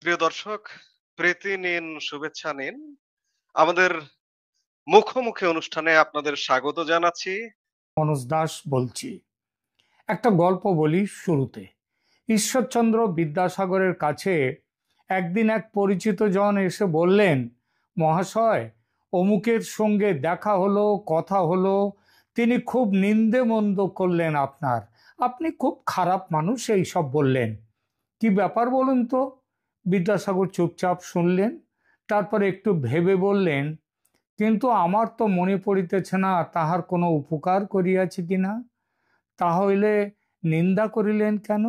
প্রিয় দর্শক, প্রীতি নিন, শুভেচ্ছা নিন। আমাদের মুখোমুখি অনুষ্ঠানে আপনাদের স্বাগত জানাচ্ছি। মনোজ দাস বলছি। একটা গল্প বলি শুরুতে। ঈশ্বরচন্দ্র বিদ্যাসাগরের কাছে একদিন এক পরিচিত জন এসে বললেন, মহাশয়, অমুকের সঙ্গে দেখা হলো, কথা হলো, তিনি খুব নিন্দে মন্দ করলেন আপনার, আপনি খুব খারাপ মানুষ, এই সব বললেন। কি ব্যাপার বলুন তো? বিদ্যাসাগর চুপচাপ শুনলেন, তারপরে একটু ভেবে বললেন, কিন্তু আমার তো মনে পড়িতেছে না তাহার কোনো উপকার করিয়াছি কিনা। তাহলে নিন্দা করিলেন কেন?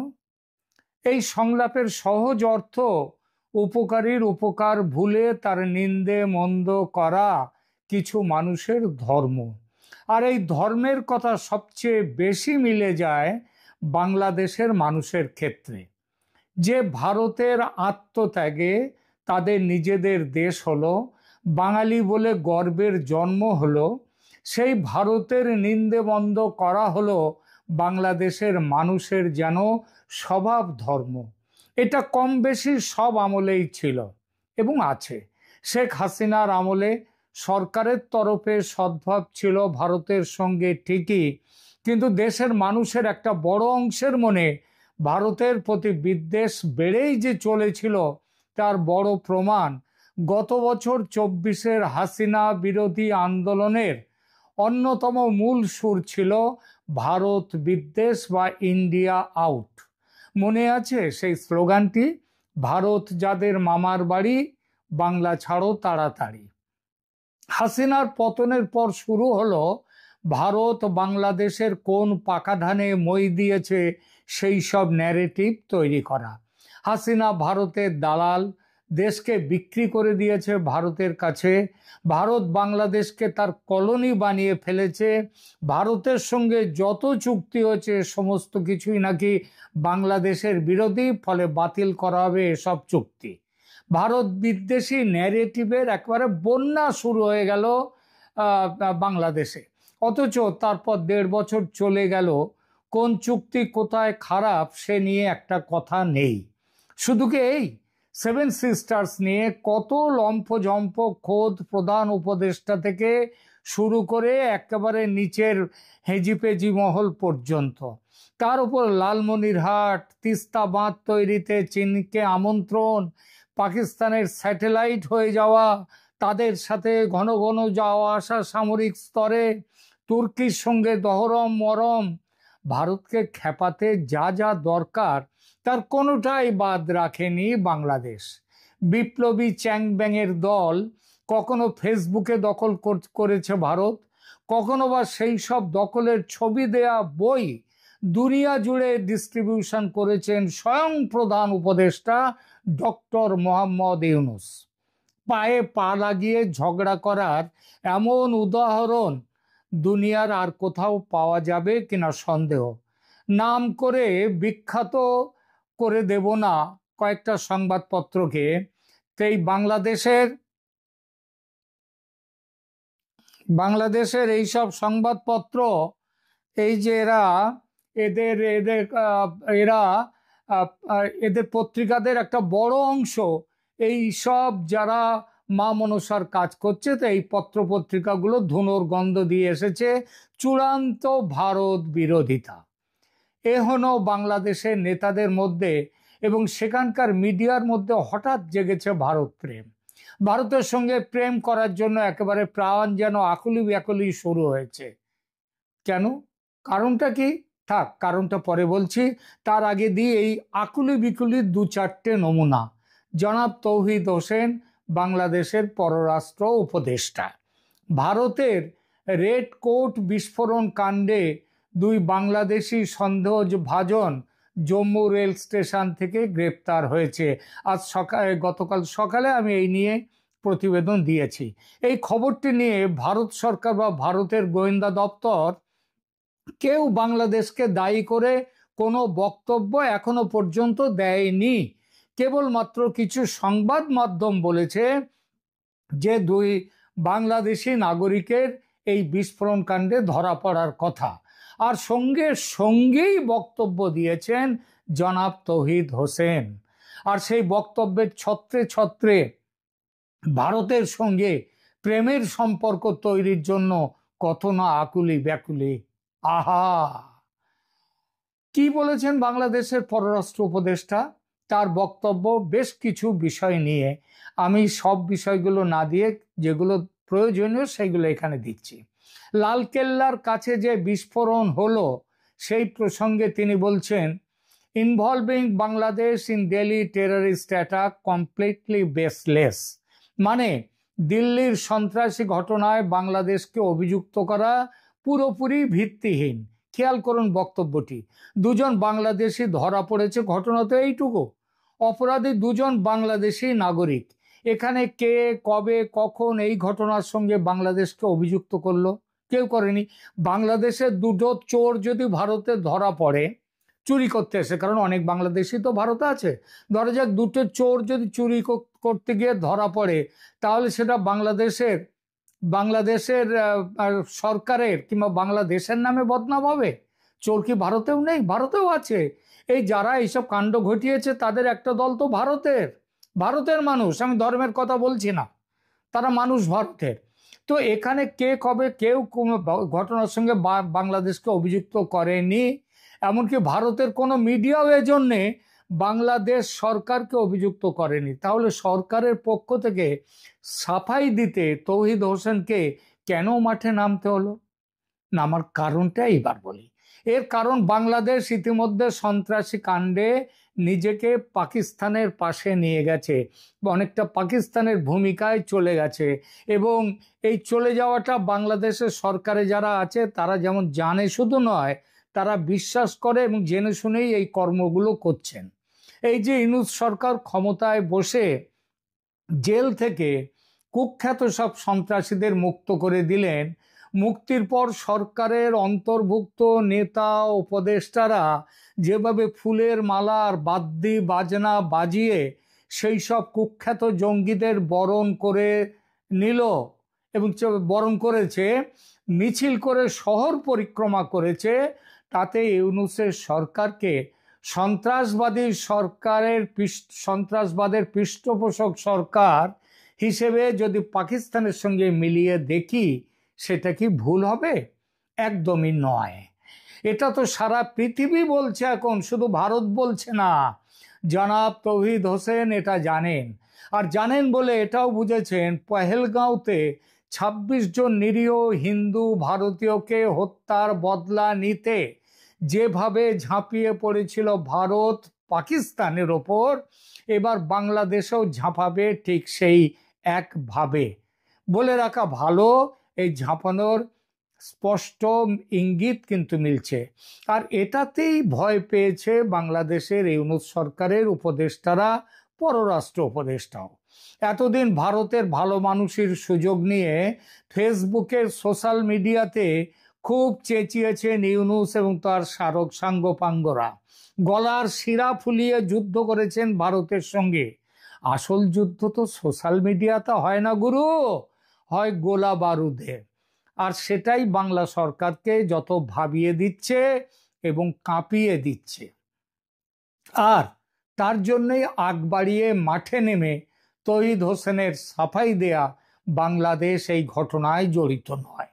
এই সংলাপের সহজ অর্থ, উপকারীর উপকার ভুলে তার নিন্দে মন্দ করা কিছু মানুষের ধর্ম। আর এই ধর্মের কথা সবচেয়ে বেশি মিলে যায় বাংলাদেশের মানুষের ক্ষেত্রে। যে ভারতের আত্মত্যাগে তাদের নিজেদের দেশ হলো, বাঙালি বলে গর্বের জন্ম হলো, সেই ভারতের নিন্দে বন্ধ করা হলো বাংলাদেশের মানুষের যেন স্বভাব ধর্ম। এটা কম বেশি সব আমলেই ছিল এবং আছে। শেখ হাসিনার আমলে সরকারের তরফে সদ্ভাব ছিল ভারতের সঙ্গে ঠিকই, কিন্তু দেশের মানুষের একটা বড় অংশের মনে ভারতের প্রতি বিদ্বেষ বেড়েই যে চলেছিল তার বড় প্রমাণ গত বছর 24-এর হাসিনা বিরোধী আন্দোলনের অন্যতম মূল সুর ছিল ভারত বিদ্বেষ বা ইন্ডিয়া আউট। মনে আছে সেই স্লোগানটি? ভারত যাদের মামার বাড়ি, বাংলা ছাড়ো তাড়াতাড়ি। হাসিনার পতনের পর শুরু হলো ভারত বাংলাদেশের কোন পাকা ধানে মই দিয়েছে সেই সব ন্যারেটিভ তৈরি করা। হাসিনা ভারতের দালাল, দেশকে বিক্রি করে দিয়েছে ভারতের কাছে, ভারত বাংলাদেশকে তার কলোনি বানিয়ে ফেলেছে, ভারতের সঙ্গে যত চুক্তি হয়েছে সমস্ত কিছুই নাকি বাংলাদেশের বিরোধী, ফলে বাতিল করা হবে এসব চুক্তি। ভারত বিদ্বেষী ন্যারেটিভের একেবারে বন্যা শুরু হয়ে গেল বাংলাদেশে। অথচ তারপর 1.5 বছর চলে গেল, কোন চুক্তি কোথায় খারাপ সে নিয়ে একটা কথা নেই। শুধু কি এই 7 সিস্টার্স নিয়ে কত লম্ফঝম্প খোদ প্রধান উপদেষ্টা থেকে শুরু করে একেবারে নিচের হেজিপেজি মহল পর্যন্ত, তার উপর লালমনিরহাট, তিস্তা বাঁধ তৈরিতে চীনকে আমন্ত্রণ, পাকিস্তানের স্যাটেলাইট হয়ে যাওয়া, তাদের সাথে ঘন ঘন যাওয়া আসা সামরিক স্তরে, তুর্কির সঙ্গে দহরম মরম, ভারতকে খেপাতে যা যা দরকার তার কোনোটাই বাদ রাখেনি বাংলাদেশ। বিপ্লবী চ্যাং ব্যাংয়ের দল কখনো ফেসবুকে দখল করেছে ভারত, কখনো বা সেই সব দখলের ছবি দেয়া বই দুনিয়া জুড়ে ডিস্ট্রিবিউশন করেছেন স্বয়ং প্রধান উপদেষ্টা ডক্টর মোহাম্মদ ইউনুস। পায়ে পা লাগিয়ে ঝগড়া করার এমন উদাহরণ দুনিয়ার আর কোথাও পাওয়া যাবে কিনা সন্দেহ। নাম করে বিখ্যাত করে দেব না কয়েকটা সংবাদপত্রকে। এই বাংলাদেশের এইসব সংবাদপত্র, এই যে এদের এদের এরা এদের পত্রিকাদের একটা বড় অংশ এই সব যারা মা মনসার কাজ করছে, তো এই পত্র পত্রিকাগুলো ধুনোর গন্ধ দিয়ে এসেছে চূড়ান্ত ভারত বিরোধিতা। এখনো বাংলাদেশের নেতাদের মধ্যে এবং সেখানকার মিডিয়ার মধ্যে হঠাৎ জেগেছে ভারত প্রেম। ভারতের সঙ্গে প্রেম করার জন্য একেবারে প্রাণ যেন আকুলি ব্যাকুলি শুরু হয়েছে। কেন? কারণটা কি? থাক, কারণটা পরে বলছি। তার আগে দিয়ে এই আকুলি বিকুলির 2-4টে নমুনা। জনাব তৌহিদ হোসেন, বাংলাদেশের পররাষ্ট্র উপদেষ্টা, ভারতের রেড কোর্ট বিস্ফোরণ কাণ্ডে 2 বাংলাদেশি সন্দেহভাজন জম্মু রেল স্টেশন থেকে গ্রেপ্তার হয়েছে। গতকাল সকালে আমি এই নিয়ে প্রতিবেদন দিয়েছি। এই খবরটি নিয়ে ভারত সরকার বা ভারতের গোয়েন্দা দপ্তর কেউ বাংলাদেশকে দায়ী করে কোনো বক্তব্য এখনো পর্যন্ত দেয়নি। কেবলমাত্র কিছু সংবাদ মাধ্যম বলেছে যে 2 বাংলাদেশি নাগরিকের এই বিস্ফোরণ কাণ্ডে ধরা পড়ার কথা। আর সঙ্গেই বক্তব্য দিয়েছেন জনাব তৌহিদ হোসেন। আর সেই বক্তব্যের ছত্রে ছত্রে ভারতের সঙ্গে প্রেমের সম্পর্ক তৈরির জন্য কত না আকুলি ব্যাকুলি। আহা, কি বলেছেন বাংলাদেশের পররাষ্ট্র উপদেষ্টা? তার বক্তব্য বেশ কিছু বিষয় নিয়ে, আমি সব বিষয়গুলো না দিয়ে যেগুলো প্রয়োজনীয় সেগুলো এখানে দিচ্ছি। লালকেল্লার কাছে যে বিস্ফোরণ হলো সেই প্রসঙ্গে তিনি বলছেন, involving Bangladesh in Delhi terrorist attack completely baseless. মানে দিল্লির সন্ত্রাসী ঘটনায় বাংলাদেশকে অভিযুক্ত করা পুরোপুরি ভিত্তিহীন। খেয়াল করুন বক্তব্যটি, দুজন বাংলাদেশি ধরা পড়েছে, ঘটনা তো এইটুকু। অপরাধী দুজন বাংলাদেশি নাগরিক। এখানে কে, কবে, কখন এই ঘটনার সঙ্গে বাংলাদেশকে অভিযুক্ত করলো? কেউ করেনি। বাংলাদেশের দুটো চোর যদি ভারতে ধরা পড়ে চুরি করতে এসে, কারণ অনেক বাংলাদেশি তো ভারতে আছে, ধরা যাক দুটো চোর যদি চুরি করতে গিয়ে ধরা পড়ে, তাহলে সেটা বাংলাদেশের বাংলাদেশের সরকারের কিংবা বাংলাদেশের নামে বদনাম হবে। চোর কি ভারতেও নেই? ভারতেও আছে। এই যারা এইসব কাণ্ড ঘটিয়েছে তাদের একটা দল তো ভারতের মানুষ, আমি ধর্মের কথা বলছি না, তারা মানুষ ভারতের। তো এখানে কে কবে কেউ কোনো ঘটনার সঙ্গে বাংলাদেশকে অভিযুক্ত করেনি। এমনকি ভারতের কোনো মিডিয়াও এজন্যে বাংলাদেশ সরকারকে অভিযুক্ত করেনি। তাহলে সরকারের পক্ষ থেকে সাফাই দিতে তৌহিদ হোসেনকে কেন মাঠে নামতে হলো? নামার কারণটা এইবার বলি। এর কারণ বাংলাদেশ ইতিমধ্যে সন্ত্রাসী কাণ্ডে নিজেকে পাকিস্তানের পাশে নিয়ে গেছে, অনেকটা পাকিস্তানের ভূমিকায় চলে গেছে। এবং এই চলে যাওয়াটা বাংলাদেশের সরকারে যারা আছে তারা যেমন জানে শুধু নয়, তারা বিশ্বাস করে এবং জেনে শুনেই এই কর্মগুলো করছেন। এই যে ইউনূস সরকার ক্ষমতায় বসে জেল থেকে কুখ্যাত সব সন্ত্রাসীদের মুক্ত করে দিলেন, মুক্তির পর সরকারের অন্তর্ভুক্ত নেতা উপদেষ্টারা যেভাবে ফুলের মালা আর বাদ্যি বাজনা বাজিয়ে সেই সব কুখ্যাত জঙ্গিদের বরণ করে নিল এবং বরণ করেছে, মিছিল করে শহর পরিক্রমা করেছে, তাতে ইউনূসের সরকারকে সন্ত্রাসবাদের পৃষ্ঠপোষক সরকার হিসেবে যদি পাকিস্তানের সঙ্গে মিলিয়ে দেখি, সেটা কি ভুল হবে? একদমই নয়। এটা তো সারা পৃথিবী বলছে এখন, শুধু ভারত বলছে না। জনাব তৌহিদ হোসেন এটা জানেন, আর জানেন বলে এটাও বুঝেছেন পহেলগাঁওতে ২৬ জন নিরীহ হিন্দু ভারতীয়কে হত্যার বদলা নিতে যেভাবে ঝাঁপিয়ে পড়েছিল ভারত পাকিস্তানের ওপর, এবার বাংলাদেশেও ঝাঁপাবে ঠিক সেই একভাবে। বলে রাখা ভালো, এই ঝাঁপানোর স্পষ্ট ইঙ্গিত কিন্তু মিলছে। আর এটাতেই ভয় পেয়েছে বাংলাদেশের ইউনূস সরকারের উপদেষ্টারা, পররাষ্ট্র উপদেষ্টাও। এতদিন ভারতের ভালো মানুষের সুযোগ নিয়ে ফেসবুকের সোশ্যাল মিডিয়াতে খুব চেঁচিয়েছেন ইউনূস এবং তার সাঙ্গপাঙ্গরা, গলার শিরা ফুলিয়ে যুদ্ধ করেছেন ভারতের সঙ্গে। আসল যুদ্ধ তো সোশ্যাল মিডিয়াতে হয় না গুরু, হয় গোলা বারুদে। আর সেটাই বাংলা সরকারকে যত ভাবিয়ে দিচ্ছে এবং কাঁপিয়ে দিচ্ছে। আর তার জন্যই আগ বাড়িয়ে মাঠে নেমে তৌহিদ হোসেনের সাফাই দেয়া বাংলাদেশ এই ঘটনায় জড়িত নয়।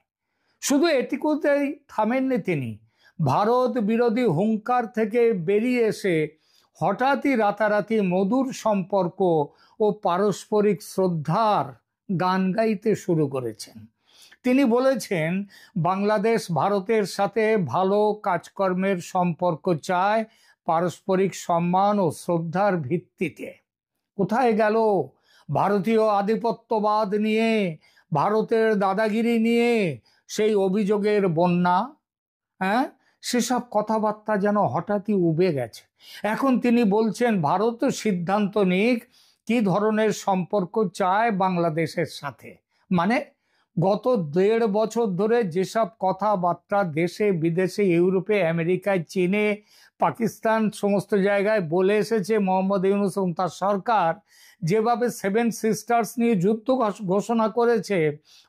শুধু এটুকুতেই থামেননি তিনি, ভারত বিরোধী হুঙ্কার থেকে বেরিয়ে এসে হঠাৎই রাতারাতি মধুর সম্পর্ক ও পারস্পরিক শ্রদ্ধার গান গাইতে শুরু করেছেন। তিনি বলেছেন বাংলাদেশ ভারতের সাথে ভালো কাজকর্মের সম্পর্ক চায় পারস্পরিক সম্মান ও শ্রদ্ধার ভিত্তিতে। কোথায় গেল ভারতীয় আধিপত্যবাদ নিয়ে, ভারতের দাদাগিরি নিয়ে সেই অভিযোগের বন্যা? হ্যাঁ, সেসব কথাবার্তা যেন হঠাৎই উবে গেছে। এখন তিনি বলছেন ভারত সিদ্ধান্ত নিক কি ধরনের সম্পর্ক চায় বাংলাদেশের সাথে। মানে গত ১.৫ বছর ধরে যেসব কথাবার্তা দেশে বিদেশে, ইউরোপে, আমেরিকায়, চীনে, পাকিস্তান সমস্ত জায়গায় বলে এসেছে মোহাম্মদ ইউনূস এবং তার সরকার, যেভাবে 7 সিস্টার্স নিয়ে যুদ্ধ ঘোষণা করেছে,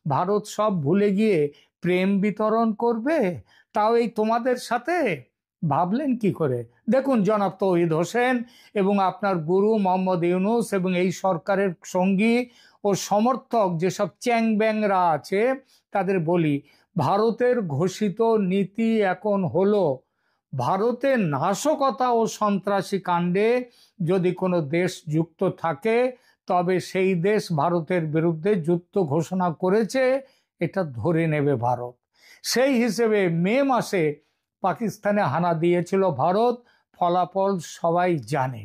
ভারত সব ভুলে গিয়ে প্রেম বিতরণ করবে, তাও এই তোমাদের সাথে? ভাবলেন কি করে? দেখুন জনাব তৌহিদ হোসেন এবং আপনার গুরু মোহাম্মদ ইউনূস এবং এই সরকারের সঙ্গী ও সমর্থক যেসব চ্যাং ব্যাংরা আছে তাদের বলি, ভারতের ঘোষিত নীতি এখন হলো, ভারতের নাশকতা ও সন্ত্রাসী কাণ্ডে যদি কোনো দেশ যুক্ত থাকে তবে সেই দেশ ভারতের বিরুদ্ধে যুদ্ধ ঘোষণা করেছে, এটা ধরে নেবে ভারত। সেই হিসেবে মে মাসে পাকিস্তানে হানা দিয়েছিল ভারত, ফলাফল সবাই জানে।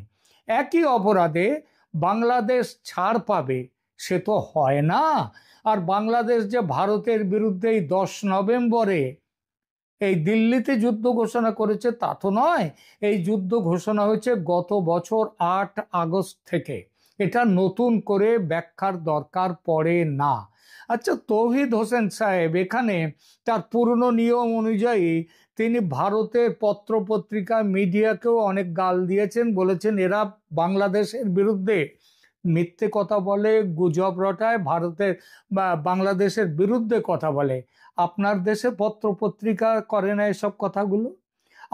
একই অপরাধে বাংলাদেশ ছাড় পাবে সে তো হয় না। আর বাংলাদেশ যে ভারতের বিরুদ্ধে 10 নভেম্বরে এই দিল্লিতে যুদ্ধ ঘোষণা করেছে তা তো নয়, এই যুদ্ধ ঘোষণা হয়েছে গত বছর 8 আগস্ট থেকে। এটা নতুন করে ব্যাখ্যার দরকার পড়ে না। আচ্ছা, তৌহিদ হোসেন সাহেব এখানে তার পুরনো নিয়ম অনুযায়ী তিনি ভারতের পত্রপত্রিকা মিডিয়াকেও অনেক গাল দিয়েছেন, বলেছেন এরা বাংলাদেশের বিরুদ্ধে মিথ্যে কথা বলে, গুজব রটায়, ভারতের বা বাংলাদেশের বিরুদ্ধে কথা বলে। আপনার দেশে পত্রপত্রিকা করে না এসব কথাগুলো?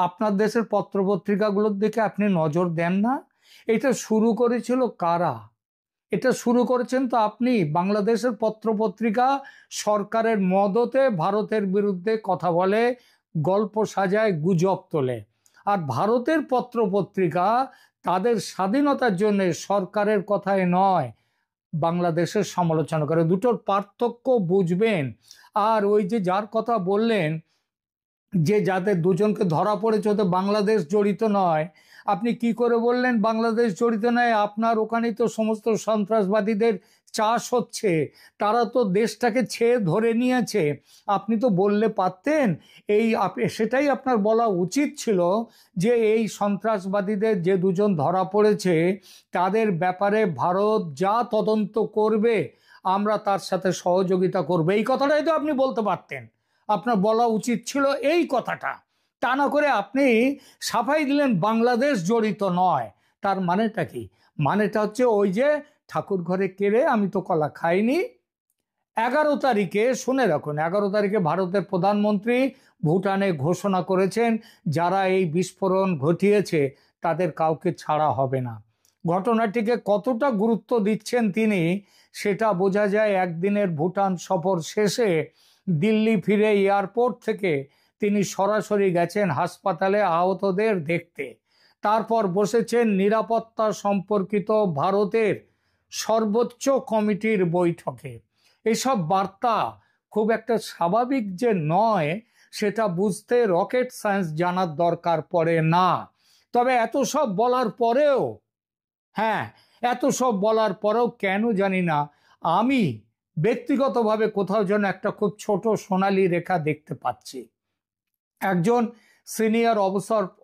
আপনার দেশের পত্রপত্রিকাগুলোর দিকে আপনি নজর দেন না? এটা শুরু করেছিল কারা? এটা শুরু করেছেন তো আপনি। বাংলাদেশের পত্রপত্রিকা সরকারের মদতে ভারতের বিরুদ্ধে কথা বলে, গল্প সাজায়, গুজব তোলে। আর ভারতের পত্রপত্রিকা তাদের স্বাধীনতার জন্য সরকারের কথায় নয়, বাংলাদেশের সমালোচনা করে। দুটোর পার্থক্য বুঝবেন। আর ওই যে যার কথা বললেন যে যাদের দুজনকে ধরা পড়েছে ওতে বাংলাদেশ জড়িত নয়, আপনি কি করে বললেন বাংলাদেশ জড়িত নয়? আপনার ওখানেই তো সমস্ত সন্ত্রাসবাদীদের চাষ হচ্ছে, তারা তো দেশটাকে ছেয়ে ধরে নিয়েছে। আপনি তো বললে পারতেন। সেটাই আপনার বলা উচিত ছিল যে এই সন্ত্রাসবাদীদের যে দুজন ধরা পড়েছে তাদের ব্যাপারে ভারত যা তদন্ত করবে আমরা তার সাথে সহযোগিতা করবে, এই কথাটাই তো আপনি বলতে পারতেন। আপনার বলা উচিত ছিল এই কথাটা। তা না করে আপনি সাফাই দিলেন বাংলাদেশ জড়িত নয়। তার মানেটা কি? মানেটা হচ্ছে ওই যে ঠাকুর ঘরে কেড়ে আমি তো কলা খাইনি। 11 তারিখে শুনে রাখুন, 11 তারিখে ভারতের প্রধানমন্ত্রী ভুটানে ঘোষণা করেছেন যারা এই বিস্ফোরণ ঘটিয়েছে তাদের কাউকে ছাড়া হবে না। ঘটনাটিকে কতটা গুরুত্ব দিচ্ছেন তিনি সেটা বোঝা যায় একদিনের ভুটান সফর শেষে দিল্লি ফিরে এয়ারপোর্ট থেকে তিনি সরাসরি গেছেন হাসপাতালে আহতদের দেখতে। তারপর বসেছেন নিরাপত্তা সম্পর্কিত ভারতের সর্বোচ্চ কমিটির বৈঠকে। এসব বার্তা খুব একটা স্বাভাবিক যে নয় সেটা বুঝতে রকেট সায়েন্স জানার দরকার পড়ে না। তবে এত সব বলার পরেও, হ্যাঁ, এত সব বলার পরেও কেন জানি না আমি ব্যক্তিগতভাবে কোথাও যেন একটা খুব ছোট সোনালী রেখা দেখতে পাচ্ছি। একজন সিনিয়র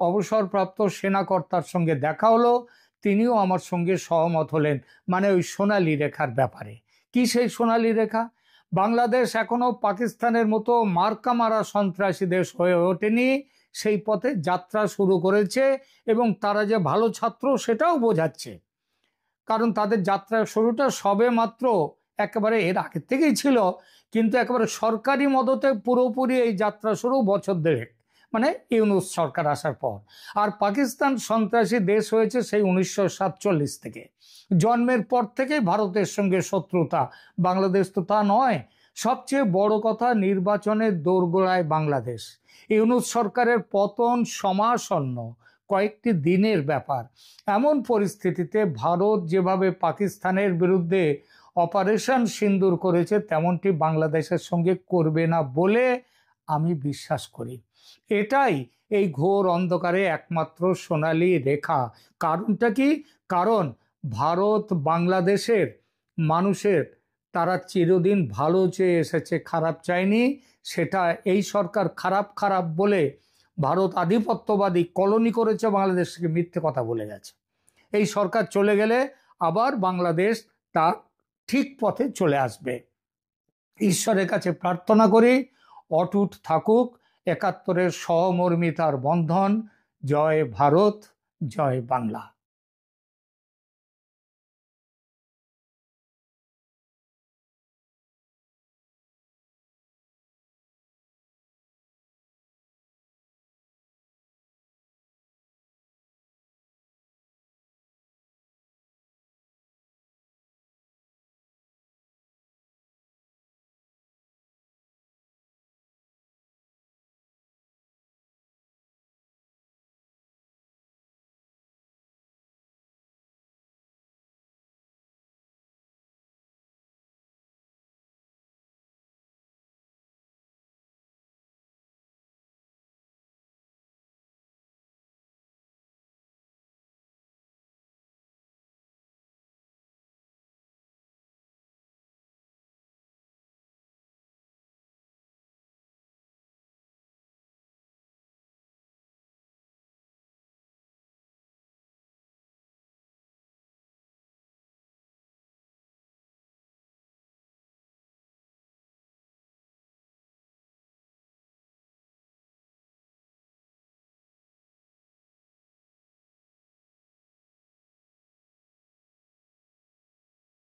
অবসরপ্রাপ্ত সেনাকর্তার সঙ্গে দেখা হলো, তিনিও আমার সঙ্গে সহমত হলেন, মানে ওই সোনালী রেখার ব্যাপারে। কি সেই সোনালী রেখা? বাংলাদেশ এখনো পাকিস্তানের মতো মার্কা মারা সন্ত্রাসী দেশ হয়ে ওঠেনি, সেই পথে যাত্রা শুরু করেছে এবং তারা যে ভালো ছাত্র সেটাও বোঝাচ্ছে। কারণ তাদের যাত্রার শুরুটা সবে মাত্র, একেবারে এর আগে থেকেই ছিল, কিন্তু একেবারে সরকারি মদতে পুরোপুরি এই যাত্রা শুরু বছর দেড়েক, মানে ইউনূস সরকার আসার পর। আর পাকিস্তান সন্ত্রাসী দেশ হয়েছে সেই 1947 থেকে। জন্মের পর থেকেই ভারতের সঙ্গে শত্রুতা। বাংলাদেশ তো তা নয়। সবচেয়ে বড় কথা, নির্বাচনের দোরগোড়ায় বাংলাদেশ। ইউনূস সরকারের পতন সমাসন্ন, কয়েকটি দিনের ব্যাপার। এমন পরিস্থিতিতে ভারত যেভাবে পাকিস্তানের বিরুদ্ধে অপারেশন সিন্দুর করেছে তেমনটি বাংলাদেশের সঙ্গে করবে না বলে আমি বিশ্বাস করি। এটাই এই ঘোর অন্ধকারে একমাত্র সোনালী রেখা। কারণটা কি? কারণ ভারত বাংলাদেশের মানুষের, তারা চিরদিন ভালো চেয়ে এসেছে, খারাপ চায়নি। সেটা এই সরকার খারাপ খারাপ বলে ভারত আধিপত্যবাদী কলোনি করেছে, বাংলাদেশকে মিথ্যে কথা বলে গেছে। এই সরকার চলে গেলে আবার বাংলাদেশ তার ঠিক পথে চলে আসবে। ঈশ্বরের কাছে প্রার্থনা করি অটুট থাকুক 71-এর সহমর্মিতার বন্ধন। জয় ভারত, জয় বাংলা।